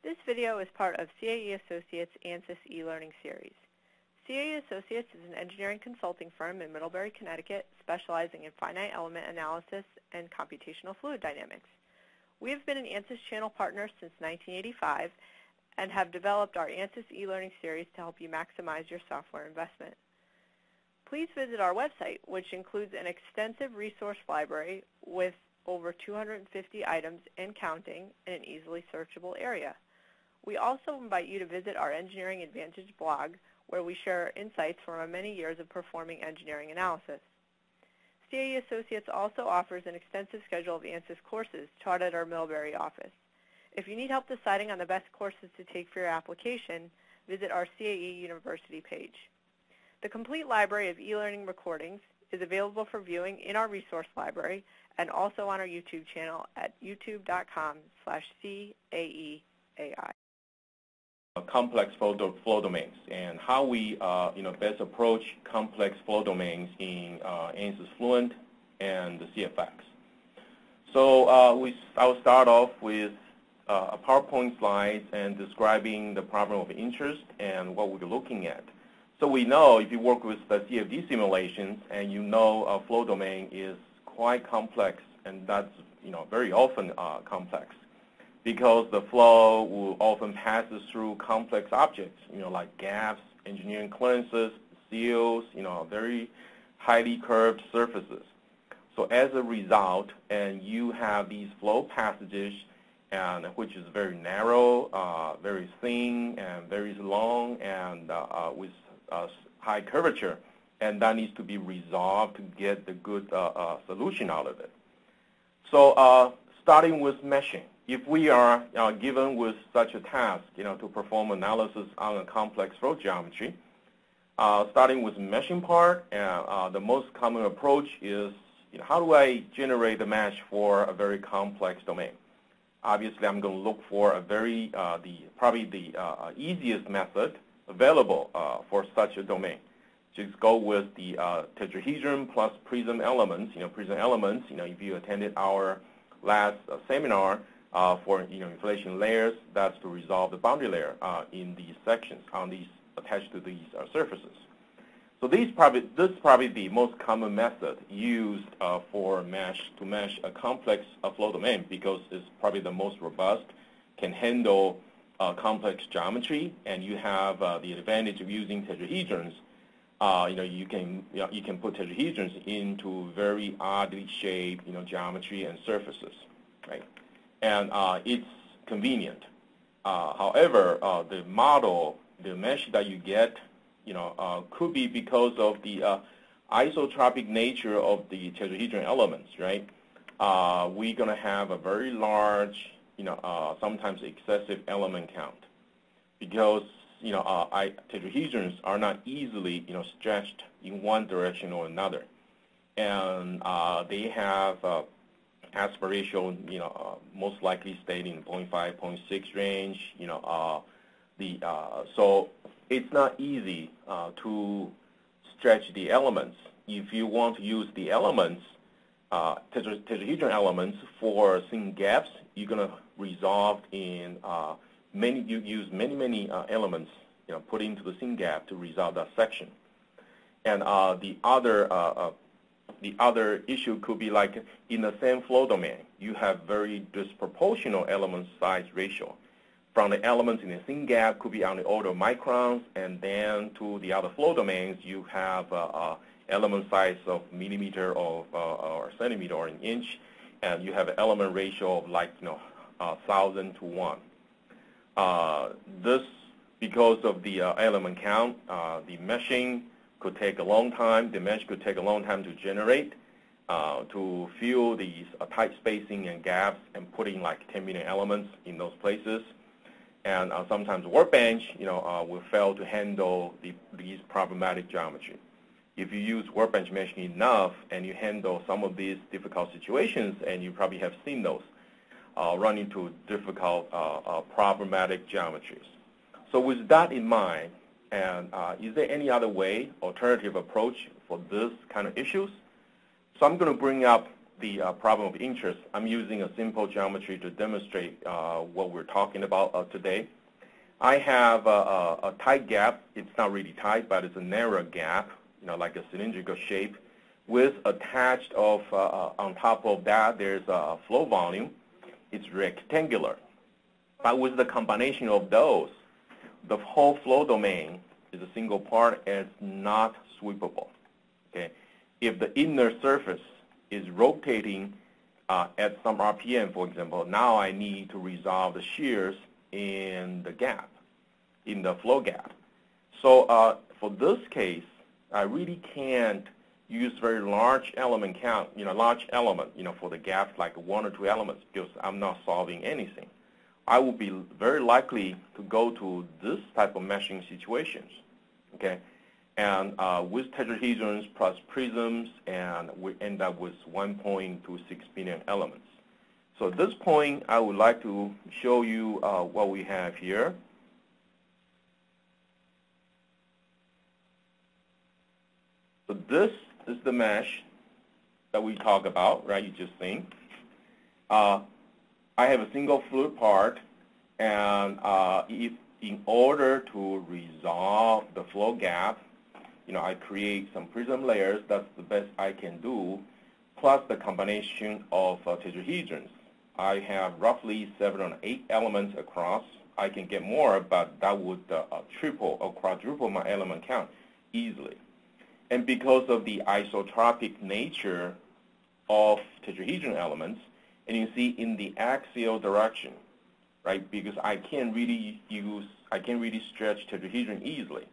This video is part of CAE Associates ANSYS e-learning series. CAE Associates is an engineering consulting firm in Middlebury, Connecticut, specializing in finite element analysis and computational fluid dynamics. We have been an ANSYS channel partner since 1985 and have developed our ANSYS e-learning series to help you maximize your software investment. Please visit our website, which includes an extensive resource library with over 250 items and counting in an easily searchable area. We also invite you to visit our Engineering Advantage blog, where we share insights from our many years of performing engineering analysis. CAE Associates also offers an extensive schedule of ANSYS courses taught at our Middlebury office. If you need help deciding on the best courses to take for your application, visit our CAE University page. The complete library of e-learning recordings is available for viewing in our resource library and also on our YouTube channel at youtube.com/CAEAI. Complex flow domains and how we best approach complex flow domains in ANSYS Fluent and the CFX. So I'll start off with a PowerPoint slide and describing the problem of interest and what we're looking at. So we know if you work with the CFD simulations and you know a flow domain is quite complex, and that's very often complex, because the flow will often passes through complex objects, like gaps, engineering clearances, seals, very highly curved surfaces. So as a result, and you have these flow passages, and which is very narrow, very thin, and very long, and with high curvature, and that needs to be resolved to get the good solution out of it. So starting with meshing. If we are given with such a task, to perform analysis on a complex flow geometry, starting with meshing part, the most common approach is, how do I generate a mesh for a very complex domain? Obviously, I'm going to look for a very, probably the easiest method available for such a domain. Just go with the tetrahedron plus prism elements. Prism elements, if you attended our last seminar, for inflation layers, that's to resolve the boundary layer in these sections on these attached to these surfaces. So this is probably the most common method used to mesh a complex flow domain, because it's probably the most robust, can handle complex geometry, and you have the advantage of using tetrahedrons. You can put tetrahedrons into very oddly shaped geometry and surfaces, right? And it's convenient. However, the mesh that you get, could be because of the isotropic nature of the tetrahedron elements, right? We're going to have a very large, sometimes excessive element count, because tetrahedrons are not easily, stretched in one direction or another, and they have aspiration, most likely stayed in 0.5, 0.6 range, so it's not easy to stretch the elements. If you want to use the elements, tetrahedron elements for thin gaps, you're going to resolve in you use many elements, put into the thin gap to resolve that section. And the other issue could be like in the same flow domain, you have very disproportional element size ratio. From the elements in the thin gap could be on the order of microns, and then to the other flow domains, you have element size of millimeter or centimeter or an inch, and you have an element ratio of like 1,000 to 1. This, because of the element count, the meshing could take a long time. The mesh could take a long time to generate, to fill these tight spacing and gaps and putting like 10 million elements in those places. And sometimes workbench, will fail to handle these problematic geometry. If you use workbench meshing enough and you handle some of these difficult situations, and you probably have seen those, run into difficult problematic geometries. So with that in mind, and is there any other way, alternative approach for this kind of issues? So I'm going to bring up the problem of interest, I'm using a simple geometry to demonstrate what we're talking about today. I have a tight gap. It's not really tight, but it's a narrow gap, like a cylindrical shape, with attached on top of that, there's a flow volume. It's rectangular. But with the combination of those, the whole flow domain is a single part and it's not sweepable. Okay? If the inner surface is rotating at some RPM, for example, now I need to resolve the shears in the gap, in the flow gap. So for this case, I really can't use very large element count, large element, for the gaps like 1 or 2 elements because I'm not solving anything. I would be very likely to go to this type of meshing situations, okay? And with tetrahedrons plus prisms, and we end up with 1.26 billion elements. So at this point, I would like to show you what we have here. So this is the mesh that we talk about, right? You just think. I have a single fluid part, and if in order to resolve the flow gap, I create some prism layers. That's the best I can do, plus the combination of tetrahedrons. I have roughly 7 or 8 elements across. I can get more, but that would triple or quadruple my element count easily. And because of the isotropic nature of tetrahedron elements, and you see in the axial direction, right? Because I can't really stretch tetrahedron easily.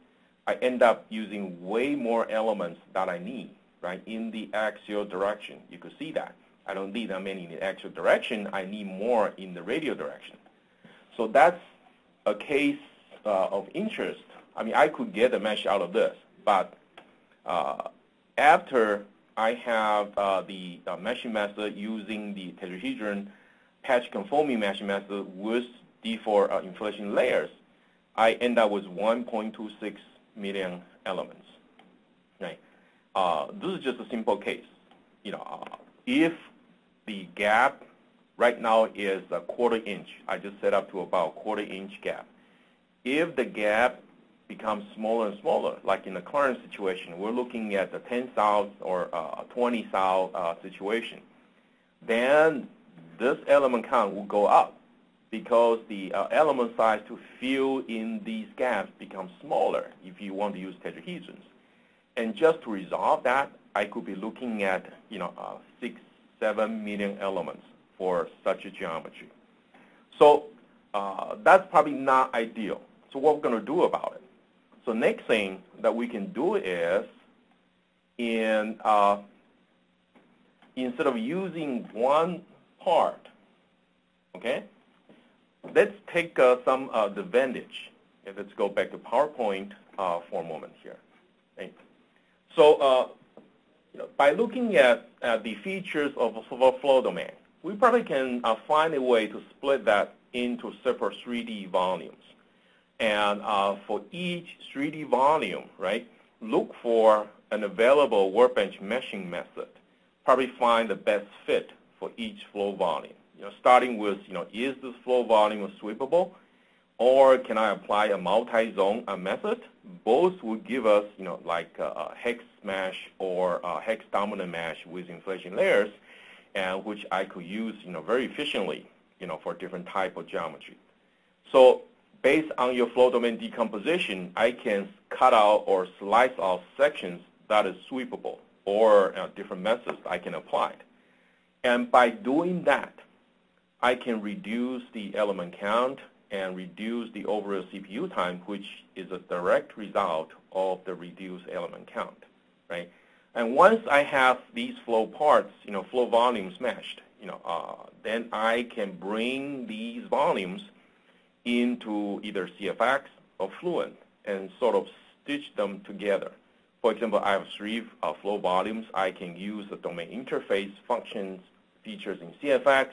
I end up using way more elements that I need, right? In the axial direction, you could see that. I don't need that many in the axial direction. I need more in the radial direction. So that's a case of interest. I mean, I could get a mesh out of this, but after I have the meshing method using the tetrahedron patch conforming meshing method with D4 inflation layers, I end up with 1.26 million elements. Right? This is just a simple case. If the gap right now is a 1/4 inch, I just set up to about 1/4 inch gap. If the gap becomes smaller and smaller, like in the current situation, we're looking at the 10 thou or 20 thou situation, then this element count will go up because the element size to fill in these gaps becomes smaller if you want to use tetrahedrons. And just to resolve that, I could be looking at 6, 7 million elements for such a geometry. So that's probably not ideal. So what we're going to do about it? So next thing that we can do is, instead of using one part, okay, let's take some advantage. Okay, let's go back to PowerPoint for a moment here. Okay. So by looking at the features of a flow domain, we probably can find a way to split that into separate 3D volumes. And for each 3D volume, right, look for an available workbench meshing method. Probably find the best fit for each flow volume. Starting with, is this flow volume sweepable, or can I apply a multi-zone method? Both will give us, like a hex mesh or a hex dominant mesh with inflation layers, and which I could use, very efficiently, for different type of geometry. So based on your flow domain decomposition, I can cut out or slice off sections that is sweepable, or different methods I can apply. And by doing that, I can reduce the element count and reduce the overall CPU time, which is a direct result of the reduced element count, right? And once I have these flow parts, flow volumes meshed, then I can bring these volumes into either CFX or Fluent and sort of stitch them together. For example, I have 3 flow volumes. I can use the domain interface functions features in CFX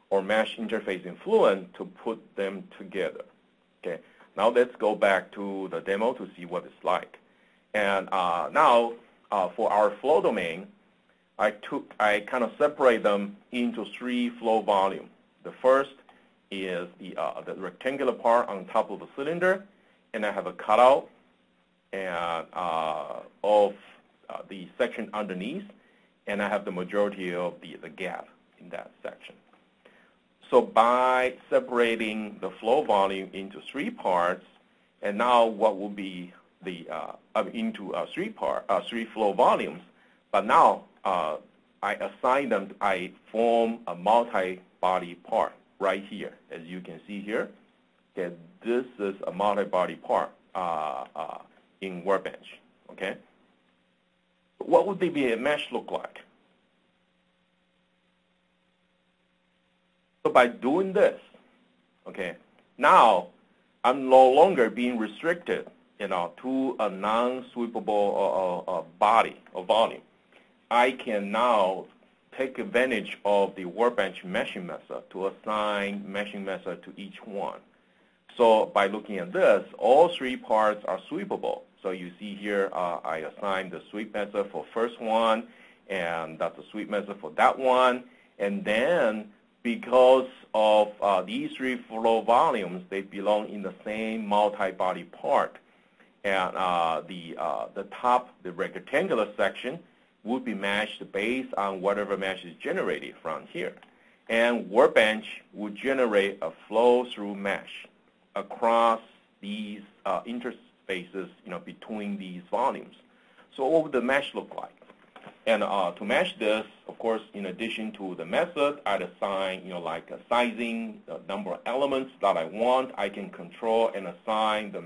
or mesh interface in Fluent to put them together. Okay. Now let's go back to the demo to see what it's like. And now for our flow domain, I kind of separate them into 3 flow volumes. The first is the rectangular part on top of the cylinder, and I have a cutout and of the section underneath, and I have the majority of the gap in that section. So by separating the flow volume into 3 parts, and now what will be the into 3 flow volumes, but now I assign them. I form a multi-body part right here, as you can see here. Okay, this is a multi-body part in workbench. Okay, what would the mesh look like? So by doing this, okay, now I'm no longer being restricted, to a non-sweepable body or volume. I can now take advantage of the workbench meshing method to assign meshing method to each one. So by looking at this, all 3 parts are sweepable. So you see here, I assign the sweep method for first one, and that's the sweep method for that one, and then because of these 3 flow volumes, they belong in the same multi-body part. And the top, the rectangular section, would be meshed based on whatever mesh is generated from here. And workbench would generate a flow-through mesh across these interfaces, between these volumes. So what would the mesh look like? And to mesh this, of course, in addition to the method, I'd assign, like a sizing, the number of elements that I want. I can control and assign the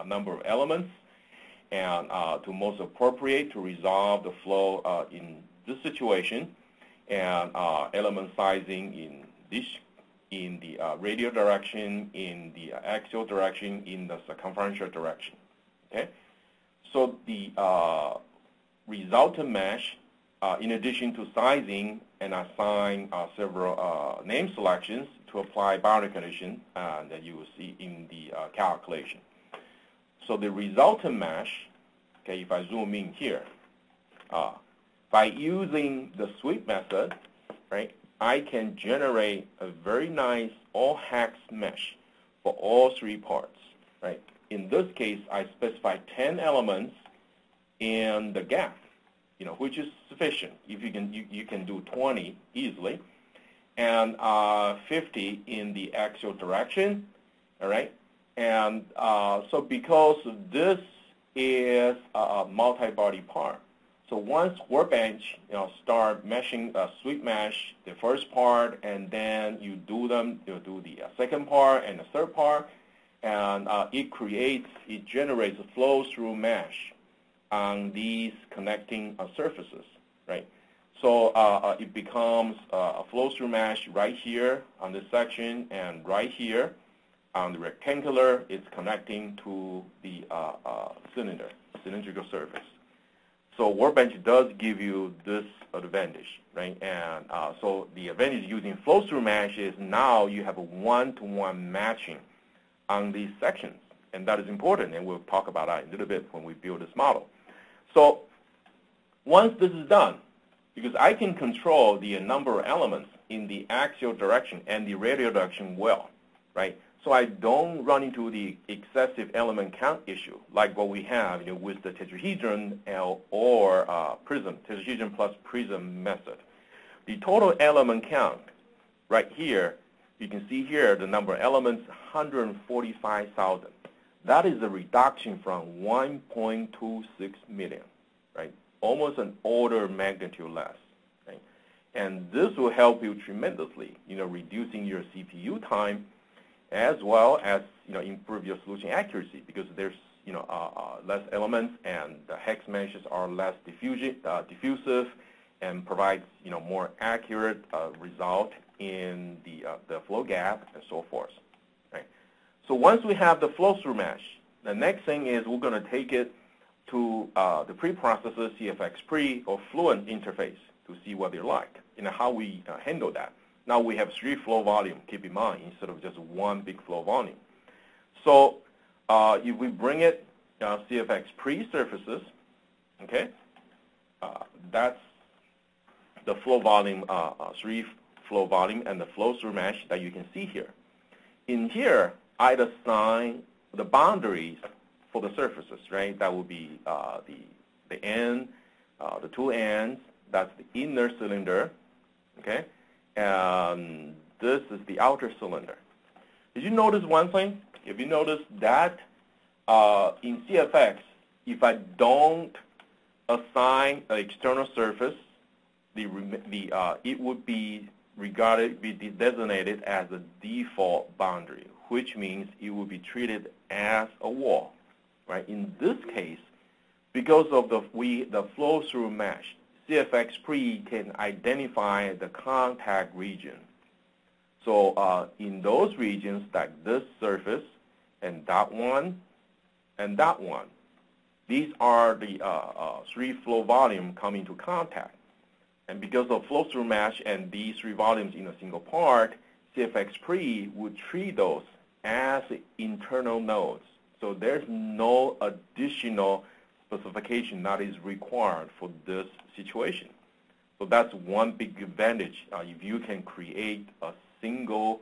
number of elements, and to most appropriate to resolve the flow in this situation, and element sizing in the radial direction, in the axial direction, in the circumferential direction. Okay, so the resultant mesh, in addition to sizing, and assign several name selections to apply boundary condition that you will see in the calculation. So the resultant mesh, okay, if I zoom in here, by using the sweep method, right, I can generate a very nice all-hex mesh for all 3 parts, right? In this case, I specify 10 elements in the gap, which is sufficient. If you can do 20 easily, and 50 in the axial direction, all right? And so because this is a multi-body part, so once workbench, start meshing sweep mesh, the first part, and then you do them, do the second part and the third part, and it generates a flow-through mesh on these connecting surfaces, right? So it becomes a flow-through mesh right here on this section, and right here on the rectangular, it's connecting to the cylindrical surface. So workbench does give you this advantage, right? And so the advantage using flow-through mesh is now you have a one-to-one matching on these sections, and that is important, and we'll talk about that in a little bit when we build this model. So once this is done, because I can control the number of elements in the axial direction and the radial direction well, right? So I don't run into the excessive element count issue like what we have with the tetrahedron or prism, tetrahedron plus prism method. The total element count right here, you can see here the number of elements, 145,000. That is a reduction from 1.26 million, right? Almost an order of magnitude less, right? And this will help you tremendously, reducing your CPU time, as well as improve your solution accuracy, because there's less elements, and the hex meshes are less diffusive, and provides more accurate result in the flow gap and so forth. Right. So once we have the flow-through mesh, the next thing is we're going to take it to the preprocessor CFX pre or Fluent interface to see what they're like, how we handle that. Now we have 3 flow volume, keep in mind, instead of just 1 big flow volume. So if we bring it CFX pre surfaces, okay, that's the flow volume, 3 flow volume and the flow-through mesh that you can see here. In here, I'd assign the boundaries for the surfaces, right? That would be the end, the two ends. That's the inner cylinder, okay? And this is the outer cylinder. Did you notice one thing? If you notice that in CFX, if I don't assign an external surface, it would be designated as a default boundary, which means it will be treated as a wall, right? In this case, because of the flow-through mesh, CFX Pre can identify the contact region. So in those regions, like this surface and that one, these are the 3 flow volume coming into contact. And because of flow-through mesh and these 3 volumes in a single part, CFX Pre would treat those as internal nodes. So there's no additional specification that is required for this situation. So that's one big advantage. If you can create a single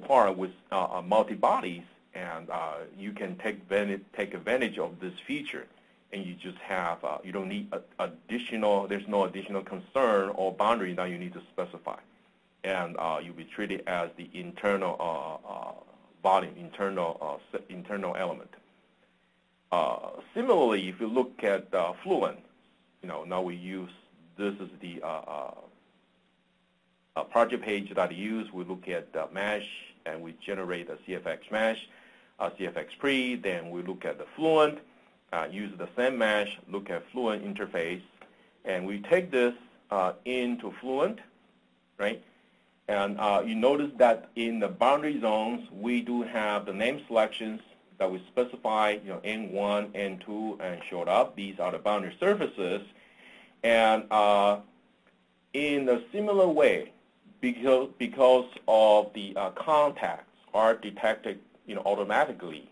part with multi-bodies, and you can take advantage of this feature, and you just have, you don't need there's no additional concern or boundary that you need to specify. And you'll be treated as the internal volume, internal element. Similarly, if you look at Fluent, now we use, this is the project page that I use. We look at the mesh, and we generate a CFX mesh, CFX Pre. Then we look at the Fluent, use the same mesh, look at Fluent interface, and we take this into Fluent, right? And you notice that in the boundary zones, we do have the name selections that we specify, N1, N2, and showed up. These are the boundary surfaces. And in a similar way, because of the contacts are detected, automatically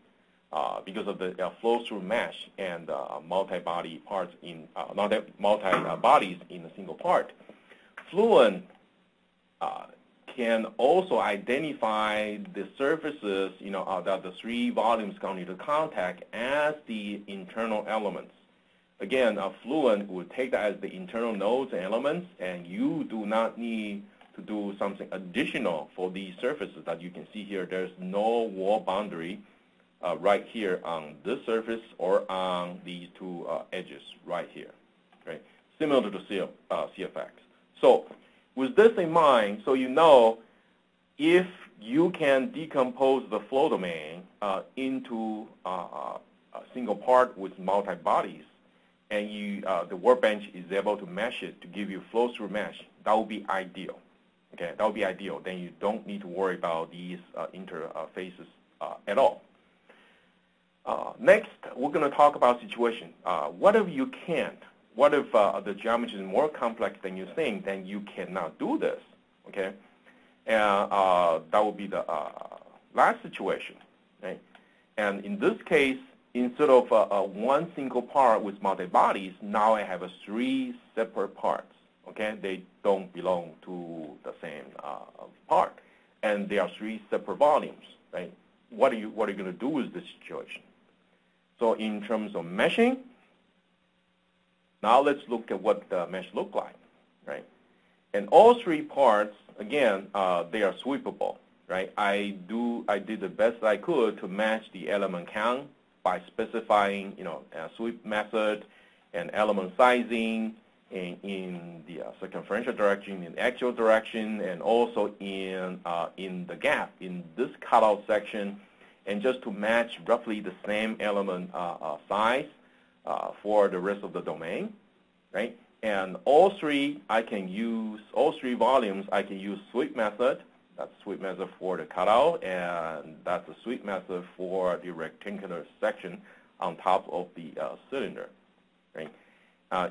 because of the flow-through mesh and multi-body parts multi-bodies in a single part. Fluent can also identify the surfaces, that the 3 volumes come into contact as the internal elements. Again, Fluent would take that as the internal nodes and elements, and you do not need to do something additional for these surfaces that you can see here. There's no wall boundary right here on this surface or on these 2 edges right here, right? Similar to the CFX. So with this in mind, so if you can decompose the flow domain into a single part with multi-bodies, and the workbench is able to mesh it to give you flow-through mesh, that would be ideal. Okay, that would be ideal. Then you don't need to worry about these interfaces at all. Next, we're going to talk about situation. What if you can't? What if the geometry is more complex than you think? Then you cannot do this. Okay, and that would be the last situation. Right? And in this case, instead of one single part with multi-bodies, now I have 3 separate parts. Okay, they don't belong to the same part, and there are 3 separate volumes. Right? What are you going to do with this situation? So in terms of meshing, now let's look at what the mesh look like. Right? And all 3 parts, again, they are sweepable. Right? I did the best I could to match the element count by specifying, a sweep method and element sizing in the circumferential direction, in the axial direction, and also in the gap in this cutout section, and just to match roughly the same element size for the rest of the domain, right? And all 3 volumes, I can use sweep method. That's a sweep method for the cutout, and that's a sweep method for the rectangular section on top of the cylinder. Right?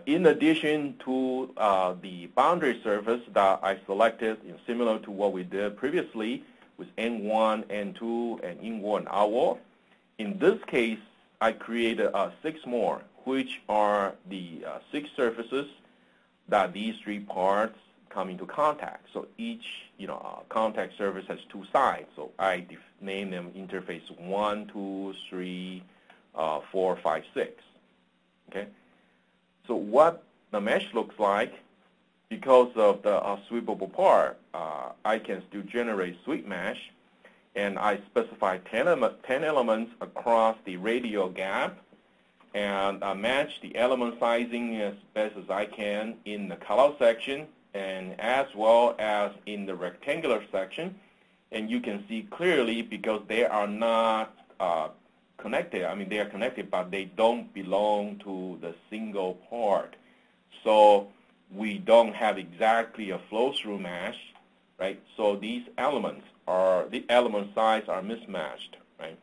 In addition to the boundary surface that I selected, similar to what we did previously with N1, N2, and in-wall and out-wall, in this case, I created 6 more, which are the 6 surfaces that these three parts come into contact. So each contact surface has two sides. So I name them interface 1, 2, 3, 4, 5, 6. Okay. So what the mesh looks like, because of the sweepable part, I can still generate sweep mesh, and I specify 10 elements across the radial gap, and match the element sizing as best as I can in the cutout section, and as well as in the rectangular section. And you can see clearly, because they are not connected. I mean, they are connected, but they don't belong to the single part. So we don't have exactly a flow-through mesh, right? So these elements the element size are mismatched, right?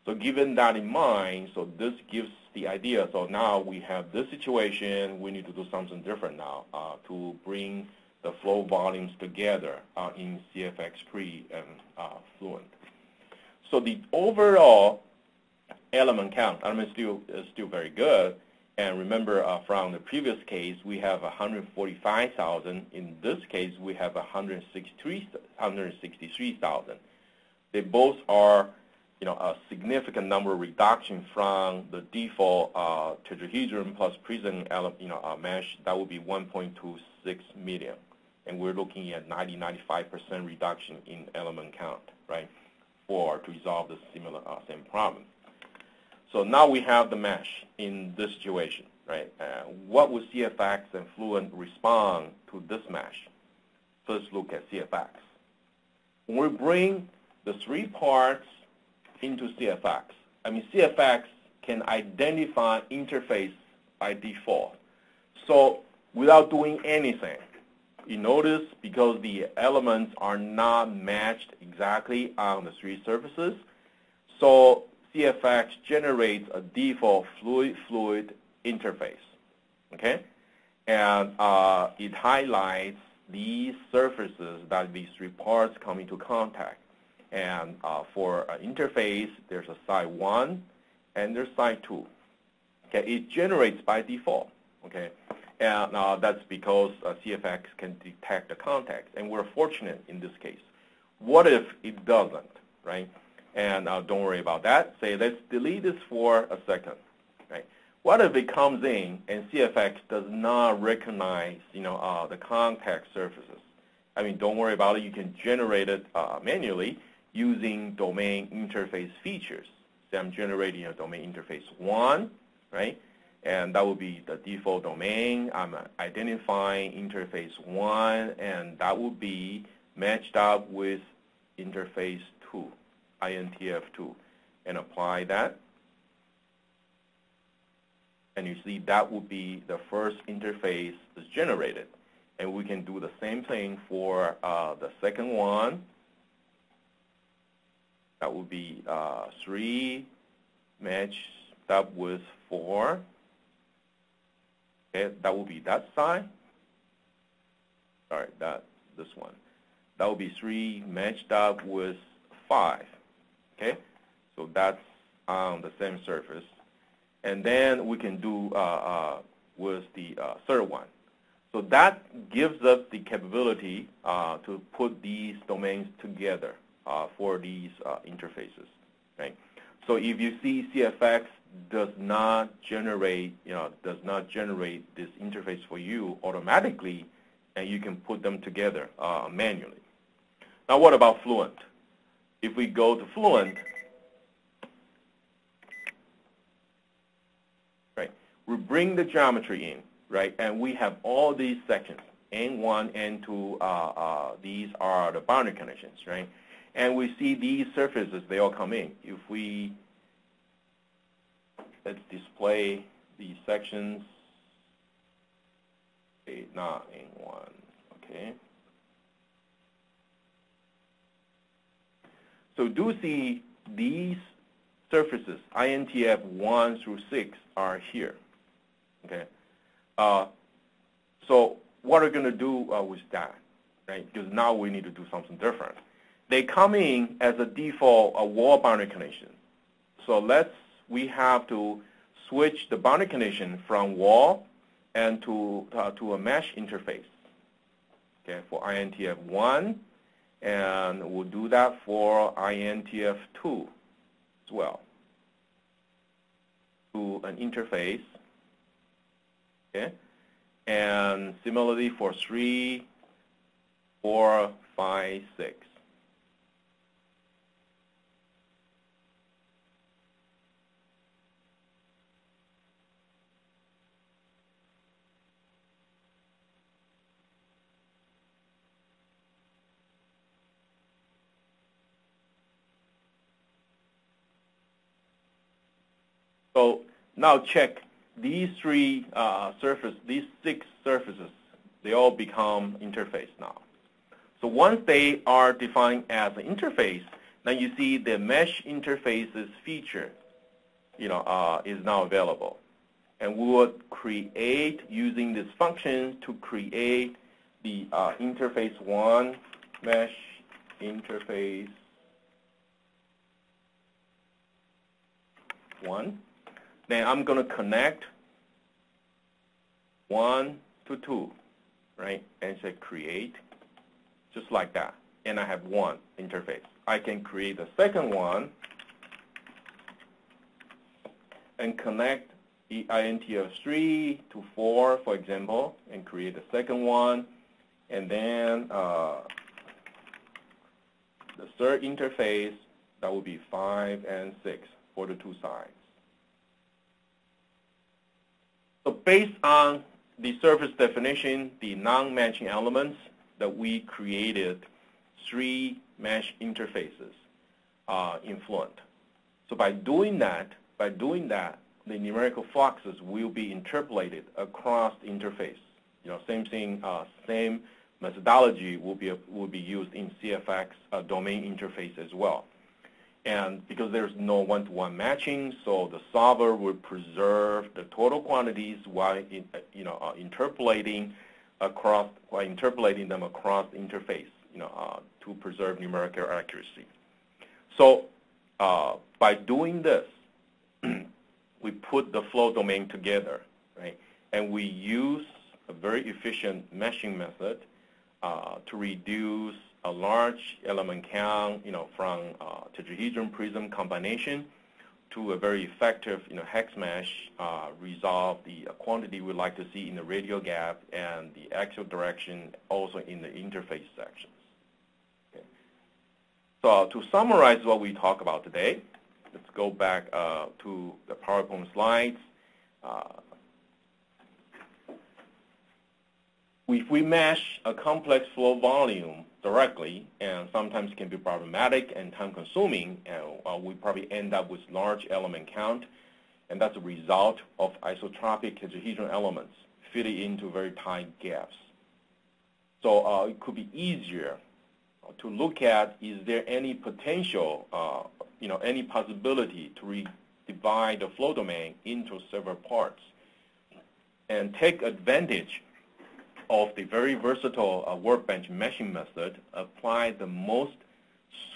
So given that in mind, so this gives the idea. So now we have this situation. We need to do something different now to bring the flow volumes together in CFX Pre and Fluent. So the overall element count, is still very good. And remember, from the previous case, we have 145,000. In this case, we have 163,000. They both are, a significant number reduction from the default tetrahedron plus prism mesh. That would be 1.26 million, and we're looking at 95% reduction in element count, right, to resolve the same problem. So now we have the mesh in this situation, right? What would CFX and Fluent respond to this mesh? First look at CFX. When we bring the three parts into CFX, CFX can identify interface by default. So without doing anything, you notice, because the elements are not matched exactly on the three surfaces, so CFX generates a default fluid interface, okay? And it highlights these surfaces that these three parts come into contact. And for an interface, there's a side 1 and there's side 2. Okay, it generates by default, okay? And that's because CFX can detect the contacts, and we're fortunate in this case. What if it doesn't, right? And don't worry about that. Say, let's delete this for a second, right? What if it comes in and CFX does not recognize, the contact surfaces? Don't worry about it. You can generate it manually using domain interface features. Say I'm generating a domain interface 1, right? And that would be the default domain. I'm identifying interface 1, and that would be matched up with interface 2. INTF2, and apply that. And you see that would be the first interface that's generated. And we can do the same thing for the second one. That would be 3 matched up with 4. Okay, that will be that side. Sorry, this one. That would be 3 matched up with 5. Okay, so that's on the same surface. And then we can do with the third one. So that gives us the capability to put these domains together for these interfaces, right? So if you see CFX does not generate this interface for you automatically, and you can put them together manually. Now, what about Fluent? If we go to Fluent, right, we bring the geometry in, right, and we have all these sections, N1, N2, these are the boundary conditions, right? And we see these surfaces, they all come in. If let's display these sections, okay, not N1, okay. So do see these surfaces, INTF 1 through 6, are here, okay? So what are we going to do with that, right? Because now we need to do something different. They come in as a default wall boundary condition. So we have to switch the boundary condition from wall and to a mesh interface, okay, for INTF1, and we'll do that for INTF2 as well, to an interface, okay, and similarly for 3, 4, 5, 6. So now check these 6 surfaces, they all become interface now. So once they are defined as an interface, now you see the mesh interfaces feature, is now available. And we will create, using this function, to create the interface 1, mesh interface 1. Then I'm going to connect 1 to 2, right? And say create, just like that. And I have 1 interface. I can create the second one and connect the INTF3 to 4, for example, and create the second one. And then the third interface, that would be 5 and 6 for the 2 sides. So based on the surface definition, the non-matching elements, that we created 3 mesh interfaces in Fluent. So by doing that, the numerical fluxes will be interpolated across the interface. Same thing, same methodology will be used in CFX domain interface as well. And because there's no one-to-one matching, so the solver will preserve the total quantities while interpolating them across the interface, to preserve numerical accuracy. So by doing this, we put the flow domain together, right? And we use a very efficient meshing method to reduce a large element count, from tetrahedron prism combination to a very effective, hex mesh, resolve the quantity we'd like to see in the radial gap and the axial direction also in the interface sections. Okay. So to summarize what we talked about today, let's go back to the PowerPoint slides. If we mesh a complex flow volume directly, and sometimes can be problematic and time-consuming, and we probably end up with large element count, and that's a result of isotropic tetrahedron elements fitting into very tight gaps. So it could be easier to look at, is there any potential, any possibility to divide the flow domain into several parts and take advantage of the very versatile workbench meshing method, apply the most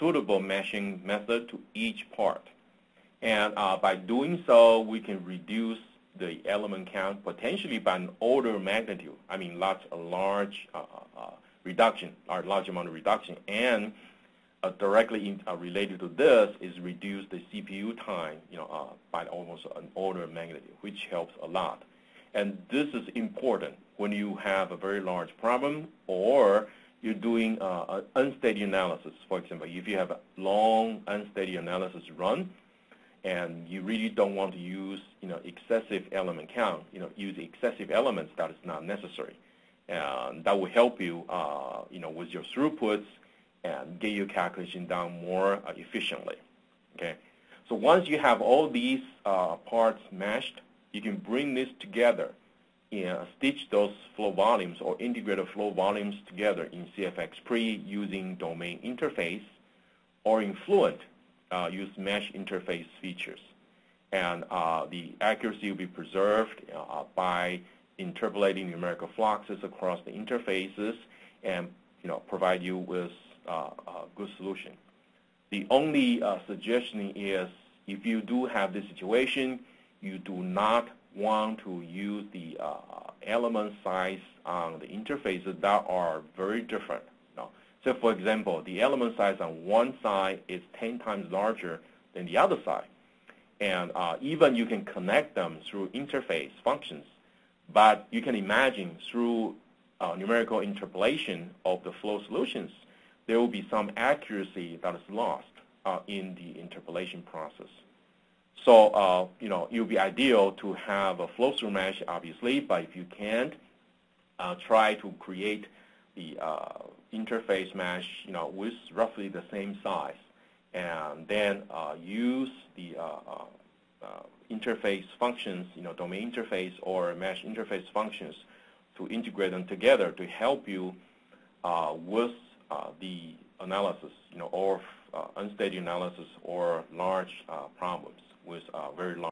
suitable meshing method to each part. And by doing so, we can reduce the element count potentially by an order of magnitude. I mean, a large reduction, or large amount of reduction. And directly related to this is reduce the CPU time, by almost an order of magnitude, which helps a lot. And this is important when you have a very large problem or you're doing an unsteady analysis. For example, if you have a long unsteady analysis run and you really don't want to use excessive element count, use excessive elements that is not necessary. And that will help you with your throughputs and get your calculation done more efficiently. Okay. So once you have all these parts meshed, you can bring this together and stitch those flow volumes or integrated flow volumes together in CFX Pre using domain interface, or in Fluent, use mesh interface features. And the accuracy will be preserved by interpolating numerical fluxes across the interfaces and provide you with a good solution. The only suggestion is, if you do have this situation, you do not want to use the element size on the interfaces that are very different. So for example, the element size on one side is 10 times larger than the other side. And even you can connect them through interface functions. But you can imagine through numerical interpolation of the flow solutions, there will be some accuracy that is lost in the interpolation process. So, it would be ideal to have a flow-through mesh, obviously, but if you can't, try to create the interface mesh, with roughly the same size, and then use the interface functions, domain interface or mesh interface functions to integrate them together to help you with the analysis, or unsteady analysis or large problems with very large